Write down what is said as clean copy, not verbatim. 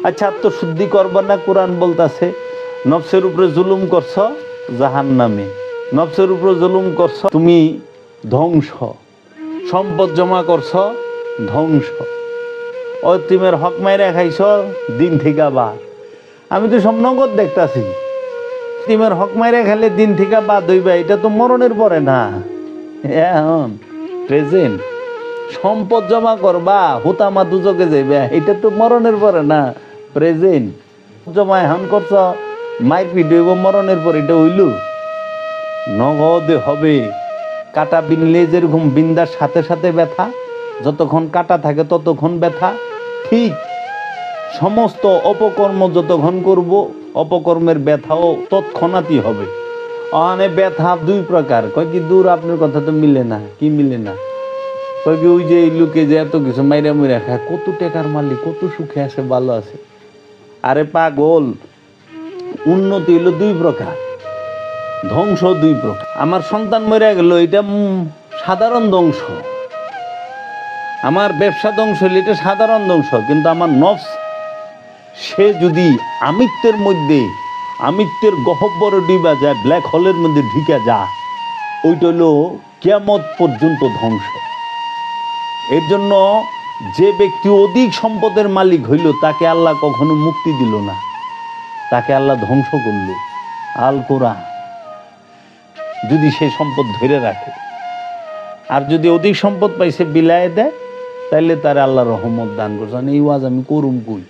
আচ্ছা, আত্মশুদ্ধি করবা না? কোরআন বলতাছে নফসের উপরে জুলুম করছ জাহান্নামে, নফসের উপরে জুলুম করছ তুমি ধ্বংস, সম্পদ জমা করছ ধ্বংস, অতিমের হক মাইরা খাইছ দিন থেকে বাদ। আমি তো সব নগদ দেখতাছি। তিমের হক মাইরা খেলে দিন থেকে বাদ হইবা, এটা তো মরণের পরে না, এখন প্রেজেন্ট। সম্পদ জমা করবা হুতামা দুজকে যাইবা, এটা তো মরণের পরে না, প্রেজেন্ট। জমা এখন করছ মাইর পিট হইব মরণের পর, এটা হইল নগদে হবে। কাটা বিনলে যেরকম বিন্দার সাথে সাথে ব্যথা, যতক্ষণ কাটা থাকে ততক্ষণ ব্যথা, ঠিক সমস্ত অপকর্ম যতক্ষণ করব অপকর্মের ব্যথাও তৎক্ষণাৎই হবে। অনে ব্যথা দুই প্রকার, কয় কি দূর আপনার কথা তো মিলে না। কি মিলে না? কয় কি ওই যে এই লোকে যে এত কিছু মাইরা মুইরা খায়, কত টাকার মালিক, কত সুখে আছে, ভালো আছে। আরে পাগল, উন্নতি হইল দুই প্রকার, ধ্বংস দুই প্রকার। আমার সন্তান মরে গেল, এটা সাধারণ ধ্বংস। আমার ব্যবসা ধ্বংস হইল, এটা সাধারণ ধ্বংস। কিন্তু আমার নফস, সে যদি আমিত্বের মধ্যে, আমিত্বের গহ্বরে ডিবা যায়, ব্ল্যাক হোলের মধ্যে ঢুকে যা, ওইটা হলো কিয়ামত পর্যন্ত ধ্বংস। এর জন্য যে ব্যক্তি অধিক সম্পদের মালিক হইল, তাকে আল্লাহ কখনো মুক্তি দিল না, তাকে আল্লাহ ধ্বংস করল। আল কোরআন যদি সে সম্পদ ধরে রাখে, আর যদি অধিক সম্পদ পাইছে বিলায় দেয়, তাইলে তার আল্লাহ রহমত দান করছেন। এই ওয়াজ আমি করুম কই?